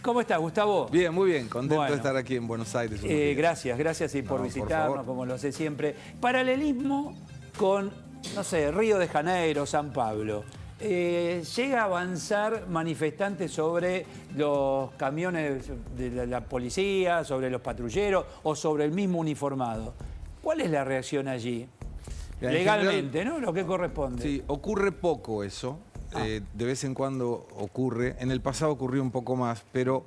¿Cómo estás, Gustavo? Bien, muy bien. Contento Bueno, de estar aquí en Buenos Aires. gracias y por No, visitarnos, por como lo sé siempre. Paralelismo con, no sé, Río de Janeiro, San Pablo. Llega a avanzar manifestantes sobre los camiones de la policía, sobre los patrulleros o sobre el mismo uniformado. ¿Cuál es la reacción allí? En Legalmente, general, ¿no? Lo que corresponde. Sí, ocurre poco eso. De vez en cuando ocurre. En el pasado ocurrió un poco más, pero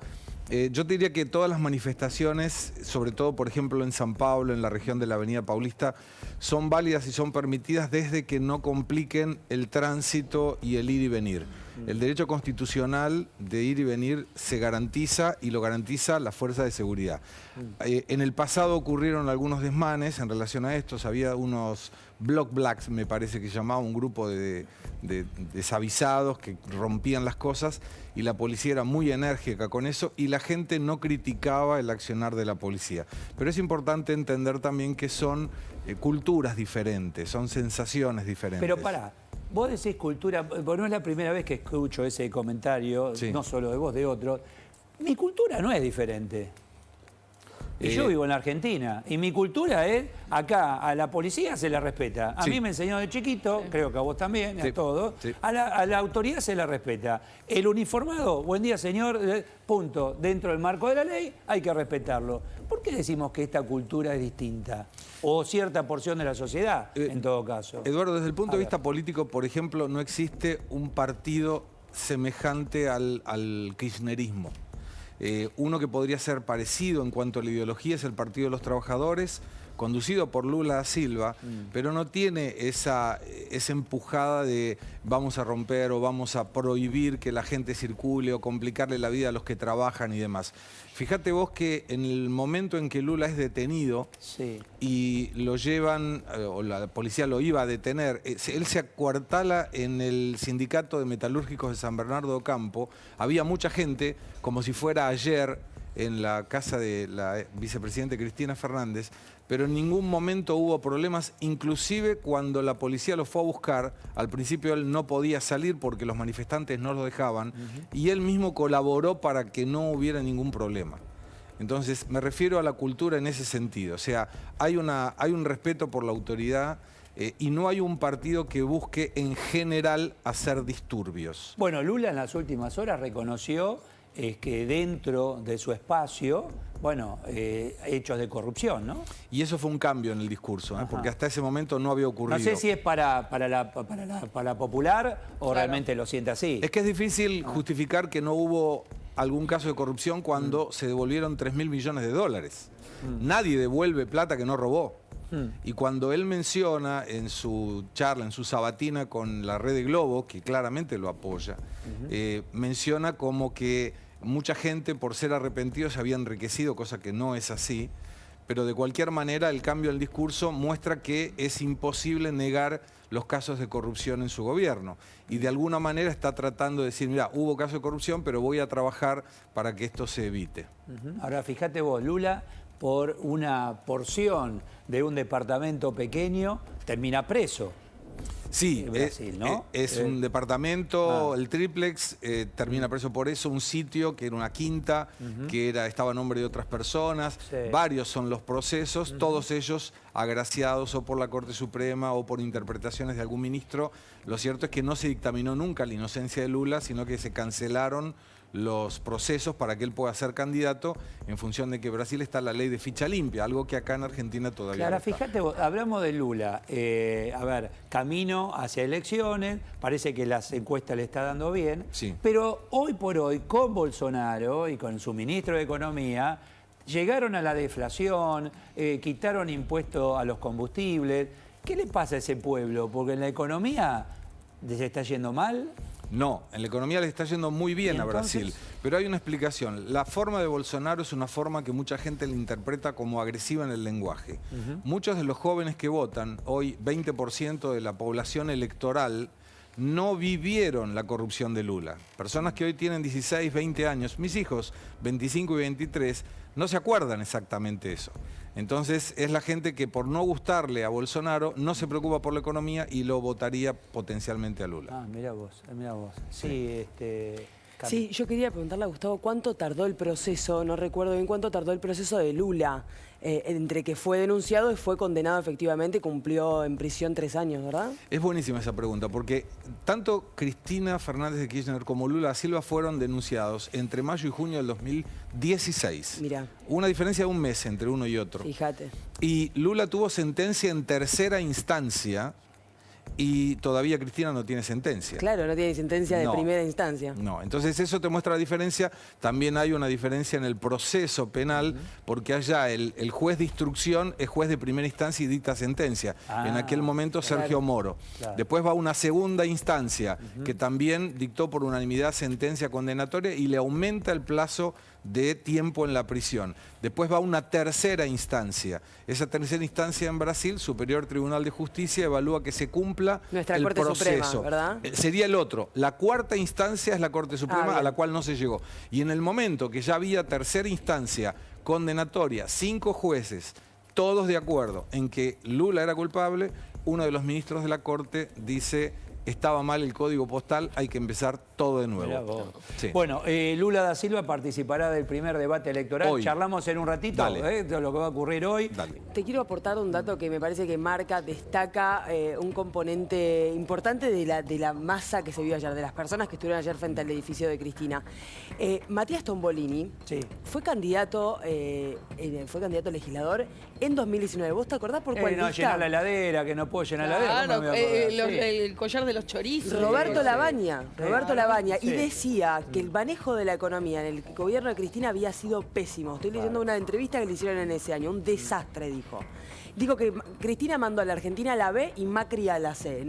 yo te diría que todas las manifestaciones, sobre todo, por ejemplo, en San Pablo, en la región de la Avenida Paulista, son válidas y son permitidas desde que no compliquen el tránsito y el ir y venir. El derecho constitucional de ir y venir se garantiza y lo garantiza la fuerza de seguridad. En el pasado ocurrieron algunos desmanes en relación a estos. Había unos block blacks, me parece que llamaba, un grupo de desavisados que rompían las cosas y la policía era muy enérgica con eso y la gente no criticaba el accionar de la policía. Pero es importante entender también que son culturas diferentes, son sensaciones diferentes. Pero pará, vos decís cultura, bueno, no es la primera vez que escucho ese comentario, Sí. no solo de vos, de otros. Mi cultura no es diferente. Y yo vivo en la Argentina, y mi cultura es, acá a la policía se la respeta. A mí me enseñó de chiquito, creo que a vos también, a todos, a la autoridad se la respeta. El uniformado, buen día señor, punto, dentro del marco de la ley hay que respetarlo. ¿Por qué decimos que esta cultura es distinta? O cierta porción de la sociedad, en todo caso. Eduardo, desde el punto de vista político, por ejemplo, no existe un partido semejante al kirchnerismo. Uno que podría ser parecido en cuanto a la ideología es el Partido de los Trabajadores, conducido por Lula da Silva, pero no tiene esa empujada de vamos a romper o vamos a prohibir que la gente circule o complicarle la vida a los que trabajan y demás. Fíjate vos que en el momento en que Lula es detenido y lo llevan, o la policía lo iba a detener, él se acuartala en el sindicato de metalúrgicos de San Bernardo do Campo. Había mucha gente, como si fuera ayer, en la casa de la vicepresidenta Cristina Fernández, pero en ningún momento hubo problemas, inclusive cuando la policía lo fue a buscar. Al principio él no podía salir porque los manifestantes no lo dejaban, y él mismo colaboró para que no hubiera ningún problema. Entonces me refiero a la cultura en ese sentido, o sea, hay un respeto por la autoridad y no hay un partido que busque en general hacer disturbios. Bueno, Lula en las últimas horas reconoció que dentro de su espacio, bueno, hechos de corrupción, ¿no? Y eso fue un cambio en el discurso, porque hasta ese momento no había ocurrido. No sé si es para la popular o realmente lo siente así. Es que es difícil justificar que no hubo algún caso de corrupción cuando se devolvieron 3.000 millones de dólares. Nadie devuelve plata que no robó. Y cuando él menciona en su charla, en su sabatina con la red de Globo, que claramente lo apoya, menciona como que mucha gente por ser arrepentidos se había enriquecido, cosa que no es así, pero de cualquier manera el cambio del discurso muestra que es imposible negar los casos de corrupción en su gobierno. Y de alguna manera está tratando de decir, mira, hubo casos de corrupción, pero voy a trabajar para que esto se evite. Ahora, fíjate vos, Lula, por una porción de un departamento pequeño, termina preso. Sí, Brasil, ¿no? Es un departamento, el triplex, termina preso por eso, un sitio que era una quinta, que estaba a nombre de otras personas, varios son los procesos, todos ellos agraciados o por la Corte Suprema o por interpretaciones de algún ministro. Lo cierto es que no se dictaminó nunca la inocencia de Lula, sino que se cancelaron los procesos para que él pueda ser candidato en función de que Brasil está la ley de ficha limpia, algo que acá en Argentina todavía no está. Fíjate, hablamos de Lula, a ver, camino hacia elecciones, parece que las encuestas le está dando bien, pero hoy por hoy con Bolsonaro y con su ministro de Economía, llegaron a la deflación, quitaron impuestos a los combustibles. ¿Qué le pasa a ese pueblo? Porque en la economía les está yendo mal. No, en la economía le está yendo muy bien a Brasil, pero hay una explicación. La forma de Bolsonaro es una forma que mucha gente le interpreta como agresiva en el lenguaje. Muchos de los jóvenes que votan, hoy 20% de la población electoral, no vivieron la corrupción de Lula. Personas que hoy tienen 16, 20 años, mis hijos, 25 y 23, no se acuerdan exactamente eso. Entonces es la gente que por no gustarle a Bolsonaro no se preocupa por la economía y lo votaría potencialmente a Lula. Ah, mirá vos, mirá vos. Sí, Sí, yo quería preguntarle a Gustavo cuánto tardó el proceso, no recuerdo bien cuánto tardó el proceso de Lula, entre que fue denunciado y fue condenado efectivamente, cumplió en prisión 3 años, ¿verdad? Es buenísima esa pregunta, porque tanto Cristina Fernández de Kirchner como Lula da Silva fueron denunciados entre mayo y junio del 2016. Mirá. Una diferencia de un mes entre uno y otro. Fíjate. Y Lula tuvo sentencia en tercera instancia y todavía Cristina no tiene sentencia. Claro, no tiene sentencia de No. primera instancia. No, entonces eso te muestra la diferencia. También hay una diferencia en el proceso penal, porque allá el juez de instrucción es juez de primera instancia y dicta sentencia. En aquel momento Sergio Moro. Claro. Después va a una segunda instancia, que también dictó por unanimidad sentencia condenatoria y le aumenta el plazo de tiempo en la prisión. Después va a una tercera instancia. Esa tercera instancia en Brasil, Superior Tribunal de Justicia, evalúa que se cumpla Nuestra el Corte proceso. Suprema, ¿verdad? Sería el otro. La cuarta instancia es la Corte Suprema, bien. a la cual no se llegó. Y en el momento que ya había tercera instancia condenatoria, 5 jueces, todos de acuerdo en que Lula era culpable, uno de los ministros de la Corte dice: estaba mal el código postal, hay que empezar todo de Mirá nuevo. vos. Sí. Bueno, Lula da Silva participará del primer debate electoral. Hoy. Charlamos en un ratito de lo que va a ocurrir hoy. Dale. Te quiero aportar un dato que me parece que marca, destaca un componente importante de la masa que se vio ayer, de las personas que estuvieron ayer frente al edificio de Cristina. Matías Tombolini Sí. fue candidato legislador en 2019. ¿Vos te acordás por cuál No, lista? llenar la heladera, que no puedo llenar la heladera. ¿cómo me voy a acordar? Sí. El collar de los chorizos. Roberto Sí. Labaña, Sí. y decía que el manejo de la economía en el gobierno de Cristina había sido pésimo. Estoy leyendo una entrevista que le hicieron en ese año, un desastre, dijo. Dijo que Cristina mandó a la Argentina a la B y Macri a la C,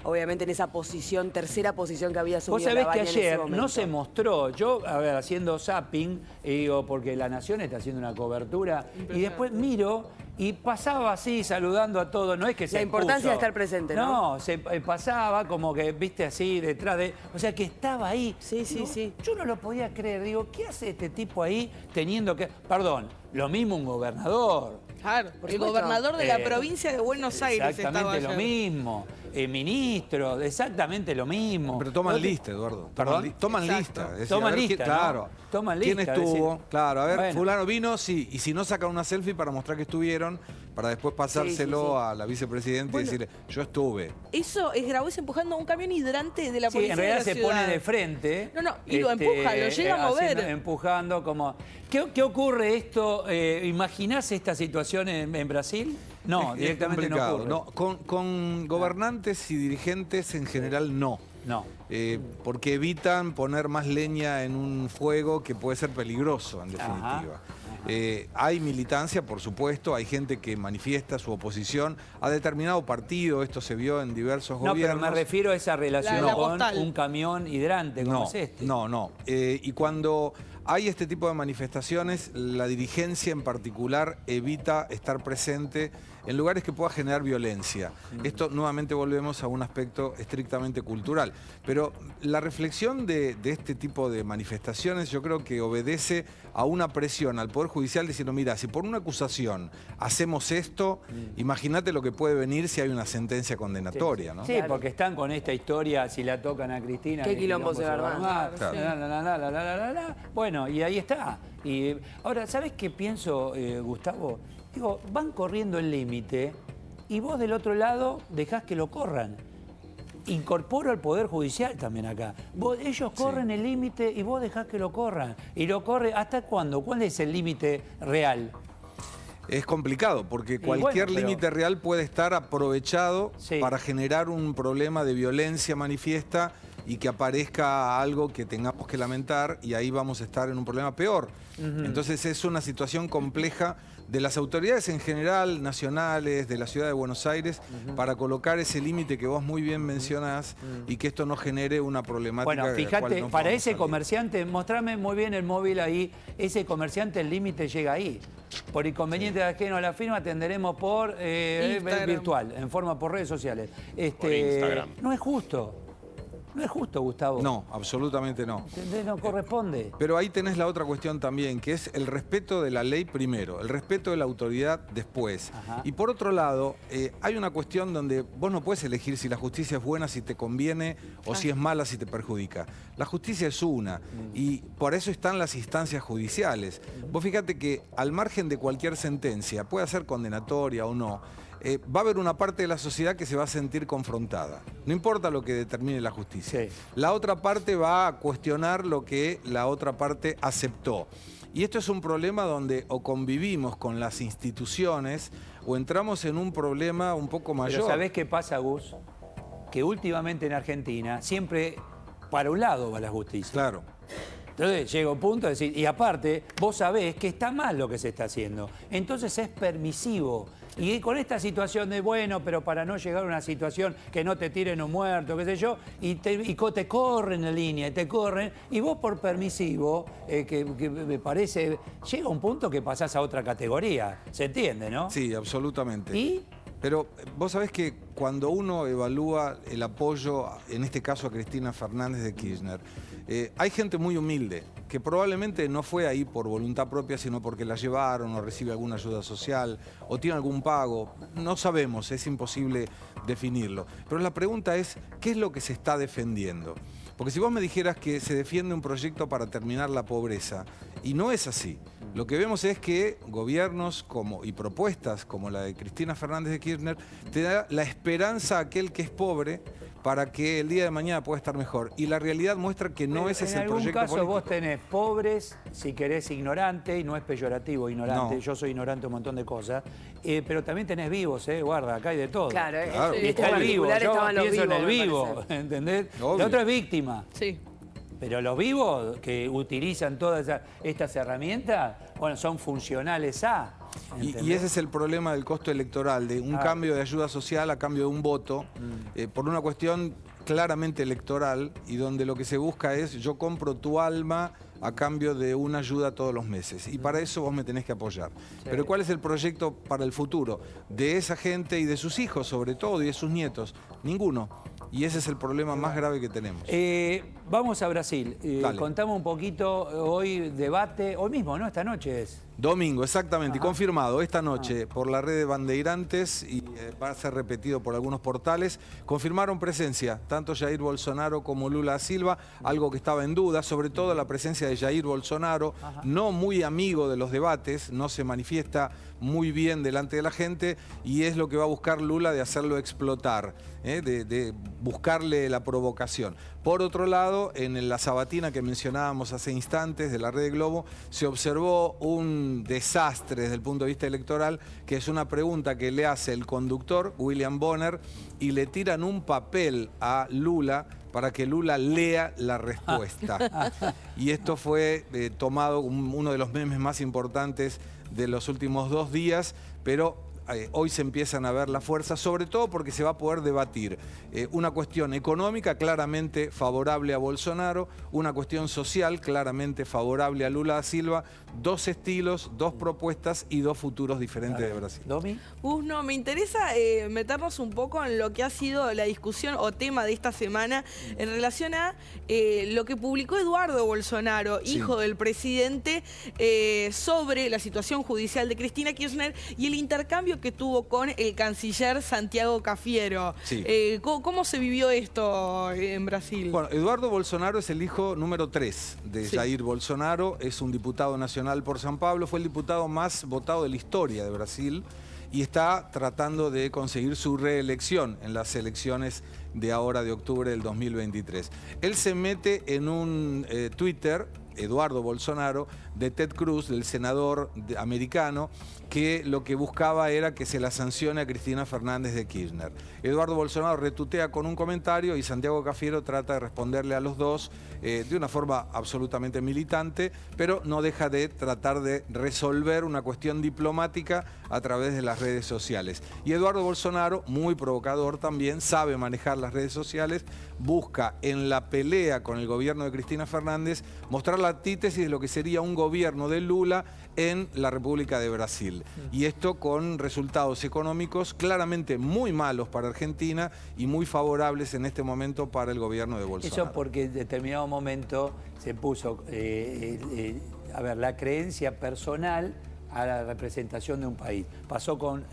obviamente en esa posición, tercera posición que había Vos subido sabés que Labaña en ese ayer momento. no se mostró, yo, a ver, haciendo zapping, digo, porque La Nación está haciendo una cobertura, y después miro y pasaba así, saludando a todos, no es que se La importancia expuso. de estar presente, ¿no? No, se pasaba como que, viste, así, detrás de... O sea, que estaba ahí. Sí, sí, Digo, sí. Yo no lo podía creer, digo, ¿qué hace este tipo ahí teniendo que... Perdón, lo mismo un gobernador. Claro, Por el supuesto. gobernador de la provincia de Buenos Aires estaba Exactamente lo ayer. mismo. Ministro, exactamente lo mismo. Pero toman No te- lista, Eduardo. ¿Perdón? Toman Exacto. lista. Es decir, Toman a ver lista, ¿no? Claro. Toman ¿Quién lista, estuvo? decir, Claro, a ver, bueno. fulano vino, sí. Y si no, sacan una selfie para mostrar que estuvieron, para después pasárselo Sí, sí, sí. a la vicepresidenta y decirle: yo estuve. Eso es Grabois empujando a un camión hidrante de la Sí, policía en de realidad la se ciudad. pone de frente. No, no, y lo empuja, lo llega a mover. Empujando como... ¿Qué ocurre esto? ¿Imaginás esta situación en Brasil? No, Es directamente no complicado. ocurre. No, con gobernantes y dirigentes en general no. No. Porque evitan poner más leña en un fuego que puede ser peligroso, en definitiva. Hay militancia, por supuesto, hay gente que manifiesta su oposición a determinado partido, esto se vio en diversos No, pero gobiernos. me refiero a esa relación La con postal. un camión hidrante como No, es este. no. Y cuando hay este tipo de manifestaciones, la dirigencia en particular evita estar presente en lugares que pueda generar violencia. Esto nuevamente volvemos a un aspecto estrictamente cultural. Pero la reflexión de este tipo de manifestaciones yo creo que obedece a una presión al Poder Judicial diciendo: mira, si por una acusación hacemos esto, imagínate lo que puede venir si hay una sentencia condenatoria, ¿no? Sí, porque están con esta historia, si la tocan a Cristina... Qué quilombo se va a armar. Claro. Bueno, y ahí está. Y ahora, ¿sabes qué pienso, Gustavo? Digo, van corriendo el límite y vos del otro lado dejás que lo corran. Incorporo al Poder Judicial también acá. Ellos corren el límite y vos dejás que lo corran. Y lo corre, ¿hasta cuándo? ¿Cuál es el límite real? Es complicado porque bueno, cualquier pero- límite real puede estar aprovechado Sí. para generar un problema de violencia manifiesta y que aparezca algo que tengamos que lamentar y ahí vamos a estar en un problema peor. Entonces es una situación compleja de las autoridades en general, nacionales, de la ciudad de Buenos Aires, para colocar ese límite que vos muy bien mencionás y que esto no genere una problemática. Bueno, de la fíjate, cual no para podamos ese salir. comerciante, mostrame muy bien el móvil ahí, ese comerciante, el límite llega ahí. Por inconveniente de ajeno a la firma, atenderemos por Instagram. virtual, en forma por redes sociales. Por Instagram. No es justo. No es justo, Gustavo. No, absolutamente no. ¿Entendés? No corresponde. Pero ahí tenés la otra cuestión también, que es el respeto de la ley primero, el respeto de la autoridad después. Ajá. Y por otro lado, hay una cuestión donde vos no puedes elegir si la justicia es buena, si te conviene, o si es mala, si te perjudica. La justicia es una, y por eso están las instancias judiciales. Vos fíjate que al margen de cualquier sentencia, pueda ser condenatoria o no, va a haber una parte de la sociedad que se va a sentir confrontada. No importa lo que determine la justicia. Sí. La otra parte va a cuestionar lo que la otra parte aceptó. Y esto es un problema donde o convivimos con las instituciones o entramos en un problema un poco mayor. Pero ¿sabés qué pasa, Gus? Que últimamente en Argentina siempre para un lado va la justicia. Claro. Entonces llega un punto de decir, y aparte, vos sabés que está mal lo que se está haciendo. Entonces es permisivo. Y con esta situación de, bueno, pero para no llegar a una situación que no te tiren un muerto, qué sé yo, y te corren en línea, y te corren, y vos por permisivo, que me parece, llega un punto que pasás a otra categoría. ¿Se entiende, no? Sí, absolutamente. ¿Y? Pero vos sabés que cuando uno evalúa el apoyo, en este caso a Cristina Fernández de Kirchner, hay gente muy humilde, que probablemente no fue ahí por voluntad propia, sino porque la llevaron o recibe alguna ayuda social o tiene algún pago. No sabemos, es imposible definirlo. Pero la pregunta es, ¿qué es lo que se está defendiendo? Porque si vos me dijeras que se defiende un proyecto para terminar la pobreza, y no es así. Lo que vemos es que gobiernos y propuestas como la de Cristina Fernández de Kirchner te da la esperanza a aquel que es pobre para que el día de mañana pueda estar mejor. Y la realidad muestra que no ese es el proyecto En algún caso político. vos tenés pobres, si querés ignorante, y no es peyorativo ignorante, No. yo soy ignorante de un montón de cosas, pero también tenés vivos, guarda, acá hay de todo. Claro, Claro. Y está el vivo, particular yo estaban los pienso en el vivos, vivo, me parece. ¿entendés? Obvio. La otra es víctima. Sí. Pero los vivos que utilizan todas estas herramientas, bueno, son funcionales a. Y ese es el problema del costo electoral, de un cambio de ayuda social a cambio de un voto, por una cuestión claramente electoral y donde lo que se busca es yo compro tu alma a cambio de una ayuda todos los meses. Y para eso vos me tenés que apoyar. Pero ¿cuál es el proyecto para el futuro? De esa gente y de sus hijos, sobre todo, y de sus nietos. Ninguno. Y ese es el problema más grave que tenemos. Vamos a Brasil. Dale. Contamos un poquito hoy debate, hoy mismo, ¿no? Esta noche es. Domingo, exactamente, y confirmado esta noche por la red de Bandeirantes y va a ser repetido por algunos portales, confirmaron presencia, tanto Jair Bolsonaro como Lula da Silva, algo que estaba en duda, sobre todo la presencia de Jair Bolsonaro, no muy amigo de los debates, no se manifiesta muy bien delante de la gente y es lo que va a buscar Lula de hacerlo explotar, de buscarle la provocación. Por otro lado, en la sabatina que mencionábamos hace instantes de la Red de Globo, se observó un desastre desde el punto de vista electoral, que es una pregunta que le hace el conductor, William Bonner, y le tiran un papel a Lula para que Lula lea la respuesta. Y esto fue tomado uno de los memes más importantes de los últimos 2 días, pero hoy se empiezan a ver las fuerzas, sobre todo porque se va a poder debatir una cuestión económica claramente favorable a Bolsonaro, una cuestión social claramente favorable a Lula da Silva, 2 estilos, 2 propuestas y 2 futuros diferentes de Brasil. ¿Domi? No, me interesa meternos un poco en lo que ha sido la discusión o tema de esta semana en relación a lo que publicó Eduardo Bolsonaro, hijo del presidente, sobre la situación judicial de Cristina Kirchner y el intercambio que tuvo con el canciller Santiago Cafiero. Sí. ¿Cómo se vivió esto en Brasil? Bueno, Eduardo Bolsonaro es el hijo número 3 de Sí. Jair Bolsonaro, es un diputado nacional por San Pablo, fue el diputado más votado de la historia de Brasil y está tratando de conseguir su reelección en las elecciones de ahora de octubre del 2023. Él se mete en un Twitter, Eduardo Bolsonaro, de Ted Cruz, del senador americano, que lo que buscaba era que se la sancione a Cristina Fernández de Kirchner. Eduardo Bolsonaro retuitea con un comentario y Santiago Cafiero trata de responderle a los dos de una forma absolutamente militante, pero no deja de tratar de resolver una cuestión diplomática a través de las redes sociales. Y Eduardo Bolsonaro, muy provocador también, sabe manejar las redes sociales, busca en la pelea con el gobierno de Cristina Fernández mostrar la antítesis de lo que sería un gobierno de Lula en la República de Brasil. Y esto con resultados económicos claramente muy malos para Argentina y muy favorables en este momento para el gobierno de Bolsonaro. Eso porque en determinado momento se puso, a ver, la creencia personal a la representación de un país. Pasó con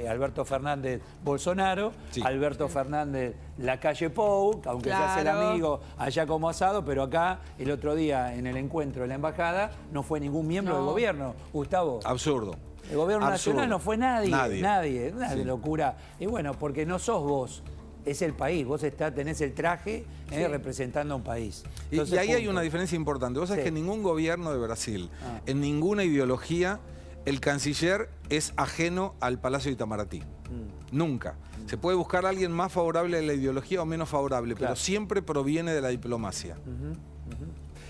Alberto Fernández Bolsonaro, Sí. Alberto Fernández Lacalle Pou, aunque se hace el Claro. amigo allá como asado, pero acá el otro día en el encuentro de la embajada no fue ningún miembro del gobierno, Gustavo. Absurdo. El gobierno Absurdo. nacional no fue nadie, Nadie. una Sí. locura. Y bueno, porque no sos vos, es el país, vos tenés el traje representando a un país. Y Entonces, ahí hay punto. una diferencia importante. Vos sabés Sí. que ningún gobierno de Brasil, en ninguna ideología, el canciller es ajeno al Palacio de Itamaraty. Nunca. Se puede buscar a alguien más favorable a la ideología o menos favorable, Claro. pero siempre proviene de la diplomacia.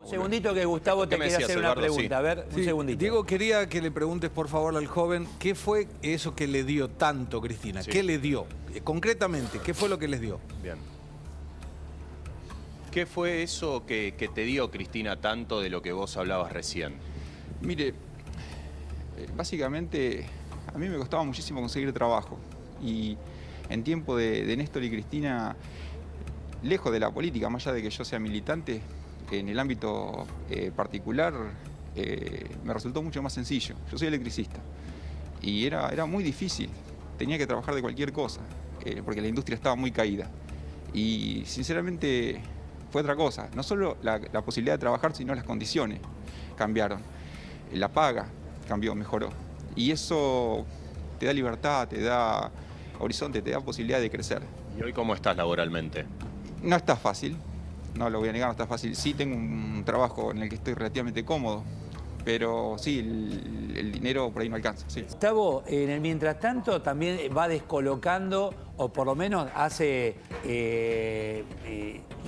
Un segundito que Gustavo te ¿Qué me quiere decías, hacer una Eduardo? pregunta. Sí. A ver, un Sí, segundito. Diego, quería que le preguntes por favor al joven, ¿qué fue eso que le dio tanto, Cristina? Sí. ¿Qué le dio? Concretamente, ¿qué fue lo que les dio? Bien. ¿Qué fue eso que te dio, Cristina, tanto de lo que vos hablabas recién? Mire, básicamente a mí me costaba muchísimo conseguir trabajo y en tiempo de Néstor y Cristina, lejos de la política, más allá de que yo sea militante, en el ámbito particular me resultó mucho más sencillo. Yo soy electricista y era muy difícil, tenía que trabajar de cualquier cosa porque la industria estaba muy caída y sinceramente fue otra cosa, no solo la posibilidad de trabajar, sino las condiciones cambiaron. La paga cambió, mejoró. Y eso te da libertad, te da horizonte, te da posibilidad de crecer. ¿Y hoy cómo estás laboralmente? No está fácil, no lo voy a negar, no está fácil. Sí tengo un trabajo en el que estoy relativamente cómodo, pero sí, el dinero por ahí no alcanza. Sí. Gustavo, en el mientras tanto también va descolocando, o por lo menos hace,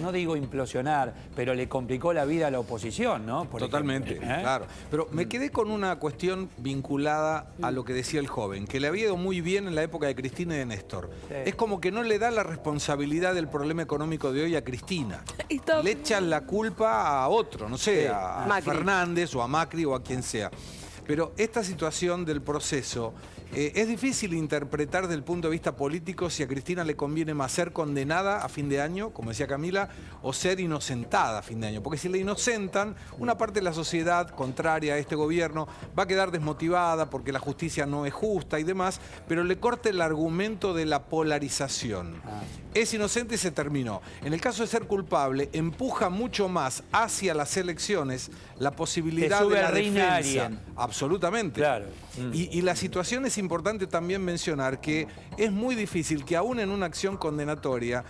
no digo implosionar, pero le complicó la vida a la oposición, ¿no? Por Totalmente, ejemplo, ¿eh? claro. Pero me quedé con una cuestión vinculada a lo que decía el joven, que le había ido muy bien en la época de Cristina y de Néstor. Sí. Es como que no le da la responsabilidad del problema económico de hoy a Cristina. Está- Le echan la culpa a otro, no sé, Sí. a Macri. Fernández o a Macri o a quien sea. Pero esta situación del proceso es difícil interpretar desde el punto de vista político si a Cristina le conviene más ser condenada a fin de año, como decía Camila, o ser inocentada a fin de año. Porque si la inocentan, una parte de la sociedad contraria a este gobierno va a quedar desmotivada porque la justicia no es justa y demás, pero le corta el argumento de la polarización. Es inocente y se terminó. En el caso de ser culpable, empuja mucho más hacia las elecciones la posibilidad Te sube de la al ring a defensa. alguien. Absolutamente. Claro. Y la situación es importante también mencionar que es muy difícil que aún en una acción condenatoria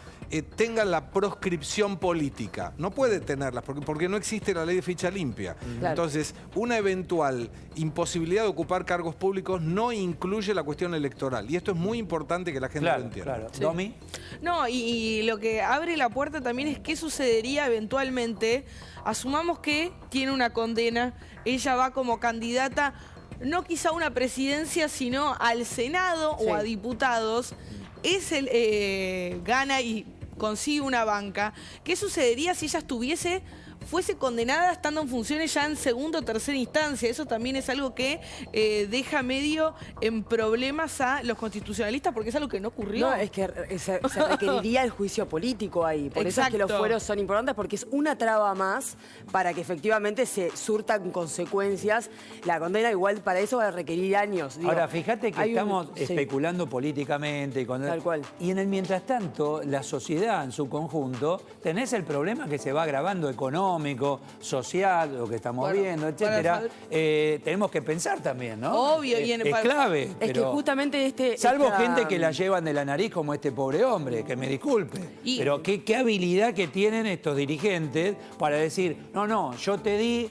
tenga la proscripción política. No puede tenerla porque no existe la ley de ficha limpia. Claro. Entonces, una eventual imposibilidad de ocupar cargos públicos no incluye la cuestión electoral. Y esto es muy importante que la gente lo Claro, entienda. claro. ¿Domi? No, y lo que abre la puerta también es qué sucedería eventualmente. Asumamos que tiene una condena, ella va como candidata, no quizá a una presidencia, sino al Senado Sí. o a diputados. Gana y consigue una banca. ¿Qué sucedería si ella fuese condenada estando en funciones ya en segunda o tercera instancia? Eso también es algo que deja medio en problemas a los constitucionalistas porque es algo que no ocurrió. No, es que se requeriría el juicio político ahí. Por eso es que los Exacto. fueros son importantes, porque es una traba más para que efectivamente se surtan consecuencias. La condena igual para eso va a requerir años. Digo, Ahora, fíjate que hay un- estamos sí. especulando políticamente. Tal cual. Y en el mientras tanto, la sociedad en su conjunto, tenés el problema que se va agravando económico, social, lo que estamos Bueno, viendo, etcétera. Tenemos que pensar también, ¿no? Obvio, y es clave. Es pero- que justamente Salvo esta- gente que la llevan de la nariz como este pobre hombre, que me disculpe. Y- Pero qué habilidad que tienen estos dirigentes para decir, no, yo te di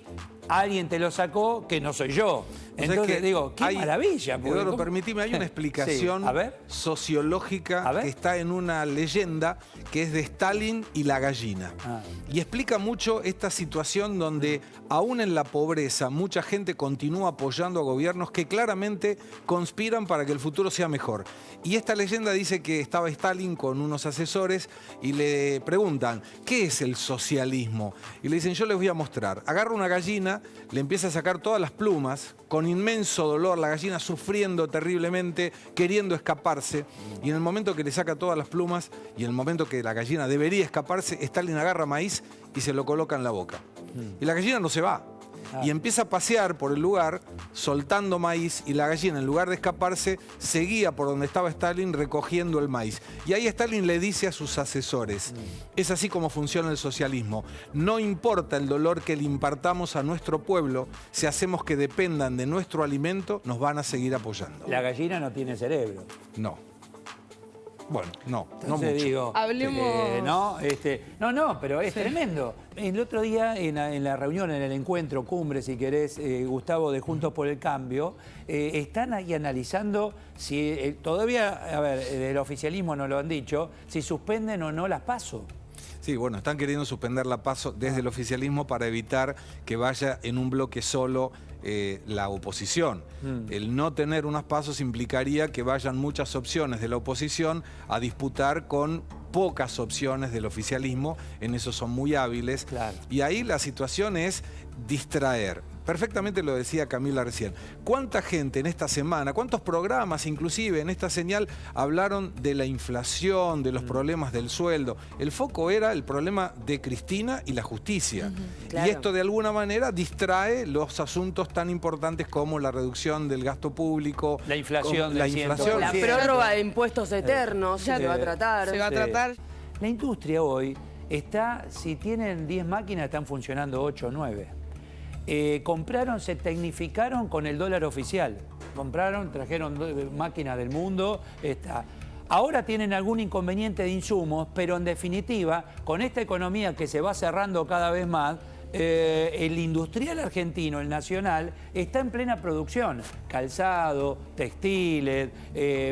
alguien te lo sacó que no soy yo. Entonces digo, qué maravilla. Eduardo, permitime, hay una explicación sociológica que está en una leyenda que es de Stalin y la gallina. Y explica mucho esta situación donde aún en la pobreza mucha gente continúa apoyando a gobiernos que claramente conspiran para que el futuro sea mejor. Y esta leyenda dice que estaba Stalin con unos asesores y le preguntan, ¿qué es el socialismo? Y le dicen, yo les voy a mostrar. Agarra una gallina, le empieza a sacar todas las plumas, con inmenso dolor, la gallina sufriendo terriblemente, queriendo escaparse. Y en el momento que le saca todas las plumas y en el momento que la gallina debería escaparse, Stalin agarra maíz y se lo coloca en la boca. Y la gallina no se va. Y empieza a pasear por el lugar, soltando maíz, y la gallina, en lugar de escaparse, seguía por donde estaba Stalin recogiendo el maíz. Y ahí Stalin le dice a sus asesores, es así como funciona el socialismo. No importa el dolor que le impartamos a nuestro pueblo, si hacemos que dependan de nuestro alimento, nos van a seguir apoyando. La gallina no tiene cerebro. No. Bueno, no Entonces mucho. digo, hablemos... no, pero es tremendo. El otro día en la reunión, en el encuentro, cumbre, si querés, Gustavo, de Juntos por el Cambio, están ahí analizando si todavía, a ver, del oficialismo no lo han dicho, si suspenden o no las PASO. Sí, bueno, están queriendo suspender la PASO desde el oficialismo para evitar que vaya en un bloque solo la oposición. El no tener unas PASOs implicaría que vayan muchas opciones de la oposición a disputar con pocas opciones del oficialismo, en eso son muy hábiles. Claro. Y ahí la situación es distraer. Perfectamente lo decía Camila recién. ¿Cuánta gente en esta semana, cuántos programas inclusive en esta señal hablaron de la inflación, de los problemas del sueldo? El foco era el problema de Cristina y la justicia. Claro. Y esto de alguna manera distrae los asuntos tan importantes como la reducción del gasto público. La inflación la del inflación. La prórroga de impuestos eternos, se va a tratar. Se va a tratar. La industria hoy está, si tienen 10 máquinas, están funcionando 8 o 9. Compraron, se tecnificaron con el dólar oficial. Compraron, trajeron máquinas del mundo. Ahora tienen algún inconveniente de insumos, pero en definitiva, con esta economía que se va cerrando cada vez más, el industrial argentino, el nacional, está en plena producción. Calzado, textiles,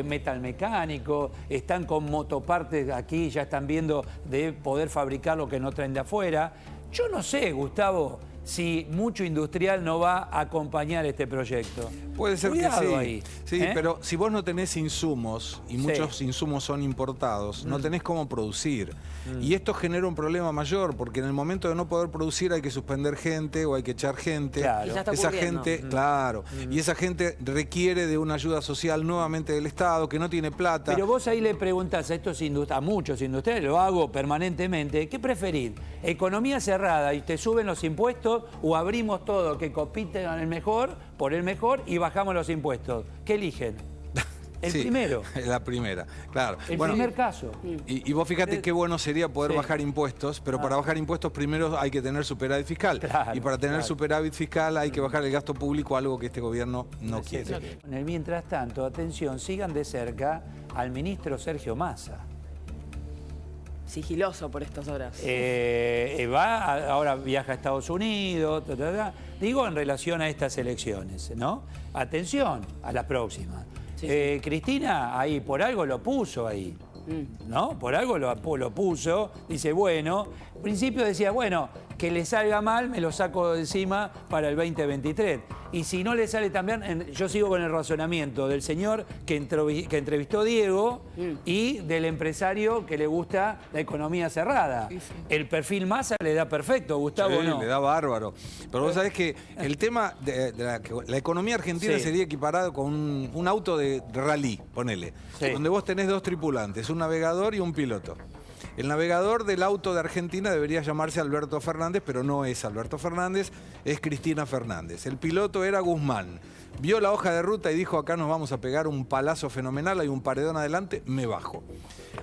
metal mecánico, están con motopartes aquí, ya están viendo de poder fabricar lo que no traen de afuera. Yo no sé, Gustavo, si mucho industrial no va a acompañar este proyecto. Puede ser Cuidado que sí. ahí, Sí, pero si vos no tenés insumos, y muchos insumos son importados, no tenés cómo producir. Y esto genera un problema mayor, porque en el momento de no poder producir hay que suspender gente o hay que echar gente. Claro. Y ya está Esa ocurriendo. gente, claro, y esa gente requiere de una ayuda social nuevamente del Estado, que no tiene plata. Pero vos ahí le preguntás a muchos industriales, lo hago permanentemente, ¿qué preferís? ¿Economía cerrada y te suben los impuestos o abrimos todo, que compiten por el mejor y bajamos los impuestos? ¿Qué eligen? El Sí, primero. La primera, claro. El Bueno, primer caso. Y vos fíjate qué bueno sería poder bajar impuestos, pero para bajar impuestos primero hay que tener superávit fiscal. Claro, y para tener claro. superávit fiscal hay que bajar el gasto público, algo que este gobierno no quiere. En el mientras tanto, atención, sigan de cerca al ministro Sergio Massa. Sigiloso por estas horas. Ahora viaja a Estados Unidos, digo en relación a estas elecciones, ¿no? Atención a las próximas. Cristina ahí por algo lo puso ahí, ¿no? Por algo lo puso, dice, bueno, al principio decía, bueno, que le salga mal, me lo saco de encima para el 2023. Y si no le sale tan bien, yo sigo con el razonamiento del señor que entrevistó Diego y del empresario que le gusta la economía cerrada. El perfil Massa le da perfecto, Gustavo, Sí, ¿no? le da bárbaro. Pero vos sabés que el tema de la economía argentina sería equiparado con un auto de rally, ponele, donde vos tenés dos tripulantes, un navegador y un piloto. El navegador del auto de Argentina debería llamarse Alberto Fernández, pero no es Alberto Fernández, es Cristina Fernández. El piloto era Guzmán. Vio la hoja de ruta y dijo, acá nos vamos a pegar un palazo fenomenal, hay un paredón adelante, me bajo.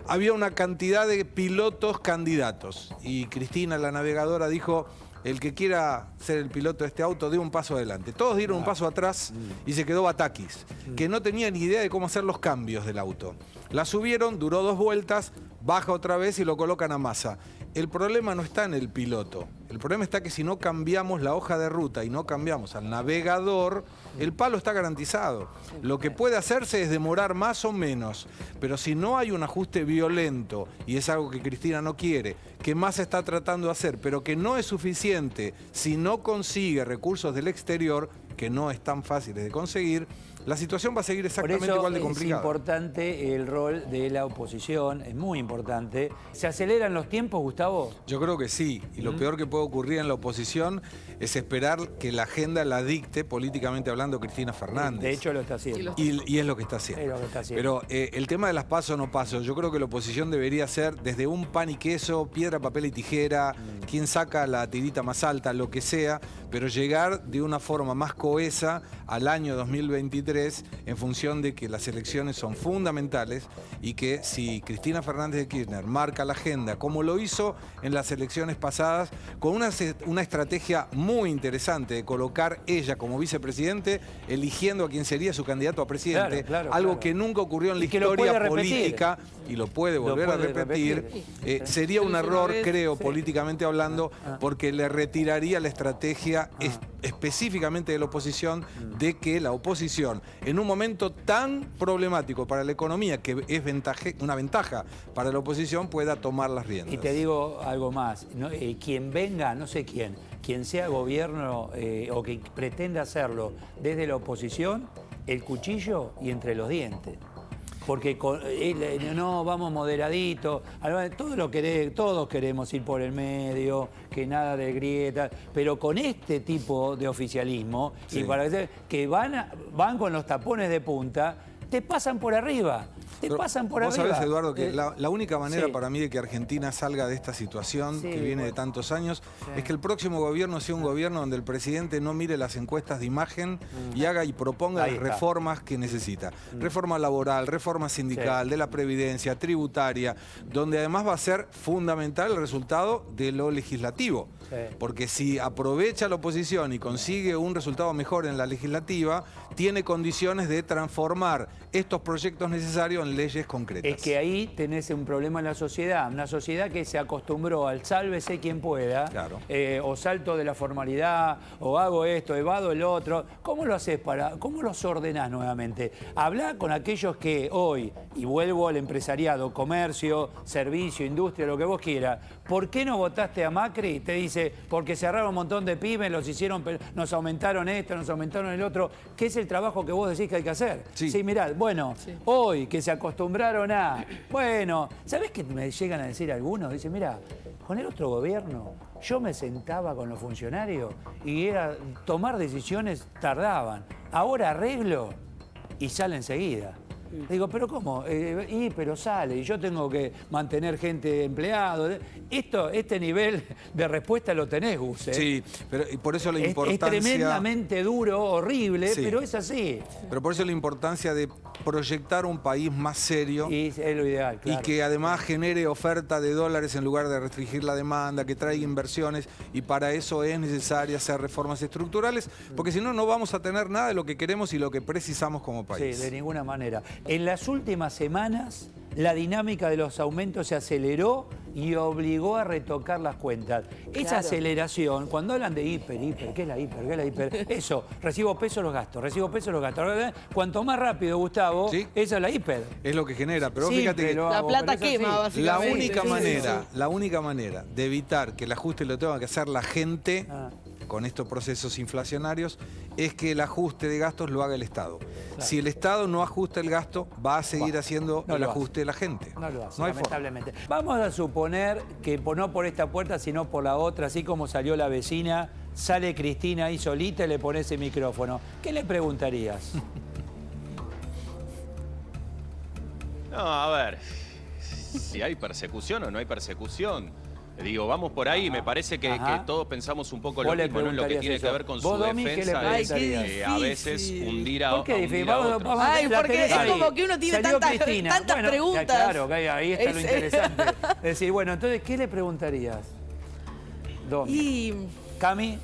Había una cantidad de pilotos candidatos y Cristina, la navegadora, dijo, el que quiera ser el piloto de este auto, dé un paso adelante. Todos dieron un paso atrás y se quedó Batakis, que no tenía ni idea de cómo hacer los cambios del auto. La subieron, duró 2 vueltas, baja otra vez y lo colocan a Massa. El problema no está en el piloto. El problema está que si no cambiamos la hoja de ruta y no cambiamos al navegador, el palo está garantizado. Lo que puede hacerse es demorar más o menos, pero si no hay un ajuste violento, y es algo que Cristina no quiere, que Massa está tratando de hacer, pero que no es suficiente si no consigue recursos del exterior, que no están fáciles de conseguir, la situación va a seguir exactamente igual de complicada. Es importante el rol de la oposición, es muy importante. ¿Se aceleran los tiempos, Gustavo? Yo creo que sí, y lo peor que puede ocurrir en la oposición es esperar que la agenda la dicte, políticamente hablando, Cristina Fernández. De hecho lo está haciendo. Y es lo que está haciendo. Es lo que está haciendo. Pero el tema de las paso o no paso, yo creo que la oposición debería ser desde un pan y queso, piedra, papel y tijera, quien saca la tirita más alta, lo que sea, pero llegar de una forma más cohesa al año 2023 en función de que las elecciones son fundamentales y que si Cristina Fernández de Kirchner marca la agenda como lo hizo en las elecciones pasadas, con una estrategia muy interesante de colocar ella como vicepresidente, eligiendo a quien sería su candidato a presidente, algo que nunca ocurrió en la historia política y lo puede volver a repetir, sería un error, creo, políticamente hablando, porque le retiraría la estrategia específicamente de la oposición, de que la oposición, en un momento tan problemático para la economía, que es una ventaja para la oposición, pueda tomar las riendas. Y te digo algo más, ¿no? Quien venga, no sé quién, quien sea gobierno o que pretenda hacerlo desde la oposición, el cuchillo y entre los dientes. Porque no, vamos moderadito, todos queremos ir por el medio, que nada de grieta, pero con este tipo de oficialismo, y para que van con los tapones de punta, te pasan por arriba. Vos sabés, Eduardo, que la única manera para mí de que Argentina salga de esta situación que viene de tantos años es que el próximo gobierno sea un gobierno donde el presidente no mire las encuestas de imagen y haga y proponga las reformas que necesita. Reforma laboral, reforma sindical, de la previdencia, tributaria, donde además va a ser fundamental el resultado de lo legislativo. Porque si aprovecha la oposición y consigue un resultado mejor en la legislativa, tiene condiciones de transformar estos proyectos necesarios en leyes concretas. Es que ahí tenés un problema en la sociedad, una sociedad que se acostumbró al sálvese quien pueda, o salto de la formalidad, o hago esto, evado el otro. ¿Cómo lo haces cómo los ordenás nuevamente? Hablá con aquellos que hoy, y vuelvo al empresariado, comercio, servicio, industria, lo que vos quieras, ¿por qué no votaste a Macri? Te dice, porque cerraron un montón de pymes, nos aumentaron esto, nos aumentaron el otro, que es el trabajo que vos decís que hay que hacer. Sí, mirá, bueno, hoy que se acostumbraron bueno, ¿sabés qué me llegan a decir algunos? Dicen, mira, con el otro gobierno yo me sentaba con los funcionarios y tomar decisiones tardaban. Ahora arreglo y sale enseguida. Digo, ¿pero cómo? Pero sale, y yo tengo que mantener gente empleada. Este nivel de respuesta lo tenés, Gus. Sí, pero y por eso la importancia... Es tremendamente duro, horrible, pero es así. Pero por eso la importancia de proyectar un país más serio. Y es lo ideal, claro. Y que además genere oferta de dólares en lugar de restringir la demanda, que traiga inversiones, y para eso es necesario hacer reformas estructurales, porque si no, no vamos a tener nada de lo que queremos y lo que precisamos como país. Sí, de ninguna manera. En las últimas semanas, la dinámica de los aumentos se aceleró y obligó a retocar las cuentas. Esa aceleración, cuando hablan de hiper, ¿qué es la hiper? ¿Qué es la hiper? Eso, recibo pesos los gastos, Cuanto más rápido, Gustavo, esa es la hiper. Es lo que genera, pero fíjate que la plata quema, básicamente. La única manera de evitar que el ajuste lo tenga que hacer la gente con estos procesos inflacionarios es que el ajuste de gastos lo haga el Estado. Si el Estado no ajusta el gasto, va a seguir haciendo el ajuste de la gente. No lo hace, no hay lamentablemente. Vamos a suponer que no por esta puerta, sino por la otra, así como salió la vecina, sale Cristina ahí solita y le pone ese micrófono. ¿Qué le preguntarías? No, a ver, si hay persecución o no hay persecución. Digo, vamos por ahí, me parece que todos pensamos un poco lo mismo, ¿no? En lo que tiene que ver con su defensa, a veces hundir a porque es como que uno tiene tantas preguntas. Claro, ahí está lo interesante. Es decir, bueno, entonces, ¿qué le preguntarías? Y... Cami.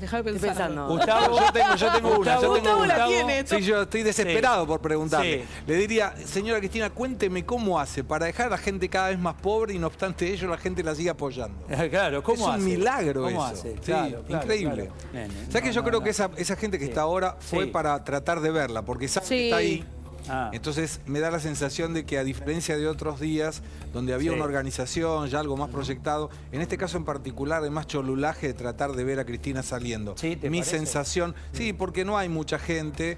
Dejar de Estoy pensar. pensando. Gustavo, Yo tengo una. Gustavo la tiene. Sí, yo estoy desesperado por preguntarle. Sí. Le diría, señora Cristina, cuénteme cómo hace para dejar a la gente cada vez más pobre y no obstante ello la gente la sigue apoyando. Claro, ¿cómo es hace? un milagro ¿Cómo eso. hace? Sí, Claro, increíble. claro. Nene, ¿Sabes que yo creo que esa gente que está ahora fue Sí. para tratar de verla? Porque sabe que Sí. está ahí. Ah. Entonces me da la sensación de que a diferencia de otros días donde había Sí. una organización, ya algo más proyectado, en este caso en particular hay más cholulaje de tratar de ver a Cristina saliendo. Sí, ¿te Mi parece? sensación, sí, porque no hay mucha gente,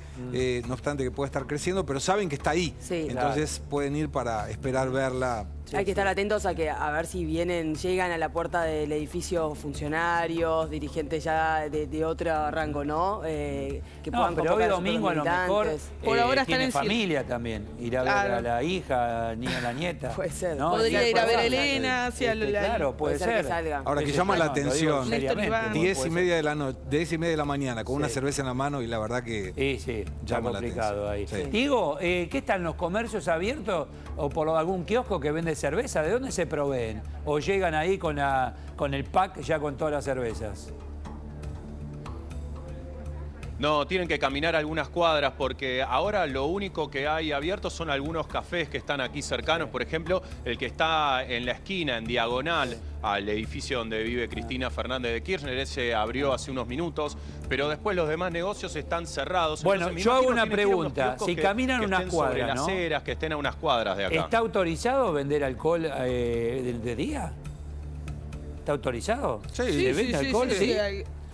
no obstante que puede estar creciendo, pero saben que está ahí. Sí. Entonces pueden ir para esperar verla. Hay que estar atentos a ver si llegan a la puerta del edificio funcionarios, dirigentes ya de otro rango, ¿no? Que No, puedan pero hoy convocar a domingo a lo mejor militantes. Por ahora están tiene en familia también. Ir a ver Claro. a la hija, ni a la nieta. Puede ser. ¿no? Podría ir a ver a Puede ser. Elena, sí, a Claro, puede Puede ser que ser. salga. Ahora que Sí, llama la no, lo digo atención, seriamente, Iván. 10 puede y ser. media de la noche, 10 y media de la mañana, con una Sí. cerveza en la mano y la verdad que... Sí, está Llama la complicado ahí. atención. Sí. Digo, ¿qué están los comercios abiertos o por algún kiosco que vende cerveza? ¿De dónde se proveen? ¿O llegan ahí con el pack ya con todas las cervezas? No, tienen que caminar algunas cuadras porque ahora lo único que hay abierto son algunos cafés que están aquí cercanos. Por ejemplo, el que está en la esquina, en diagonal al edificio donde vive Cristina Fernández de Kirchner, ese abrió hace unos minutos, pero después los demás negocios están cerrados. Bueno, Entonces, me yo hago imagino una tienen que ir a unos pregunta. kioscos Si caminan que unas estén sobre cuadras, las ¿no? aceras, que estén a unas cuadras de acá. ¿Está autorizado vender alcohol de día? ¿Está autorizado? Sí, ¿Se vende alcohol? Sí.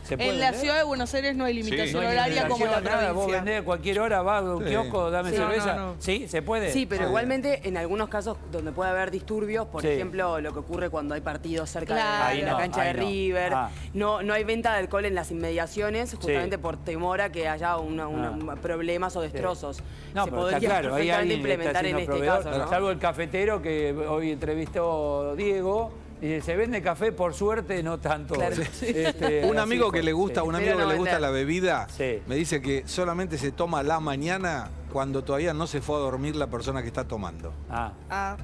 ¿Se puede En la vender? ciudad de Buenos Aires no hay limitación no hay horaria como en la Nada, vos provincia. vendés a cualquier hora, vas a un Sí. kiosco, dame Sí. cerveza. No. ¿Sí? ¿Se puede? Sí, pero igualmente en algunos casos donde puede haber disturbios, por Sí. ejemplo, lo que ocurre cuando hay partidos cerca Claro. de Ahí la no, cancha de ahí no. River, Ah. no hay venta de alcohol en las inmediaciones, justamente por temor a que haya problemas o destrozos. No, Se pero podría está claro, ahí perfectamente alguien le está implementar en haciendo este proveedor, caso, ¿no? salvo el cafetero que hoy entrevistó Diego. Y se vende café, por suerte, no tanto. Claro. Un así amigo que fue. le gusta, Sí. un Pero amigo que no le gusta vender. la bebida, Sí. me dice que solamente se toma la mañana cuando todavía no se fue a dormir la persona que está tomando. Ah.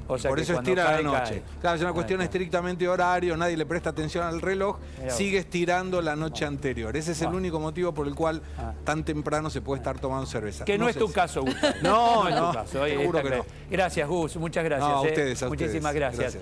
O sea Por que eso cuando estira cae, la noche. cae. Claro, es una cuestión Ahí está. estrictamente horario, nadie le presta atención al reloj, Mirá vos. sigue estirando la noche anterior. Ese es el Bueno. único motivo por el cual Ah. tan temprano se puede estar tomando cerveza. Que no es sé tu si- caso, Gustavo. No, es tu no, caso. Ahí seguro está que claro. Gracias, Gus. Muchas gracias. No, a ustedes, a Muchísimas ustedes. gracias. Gracias.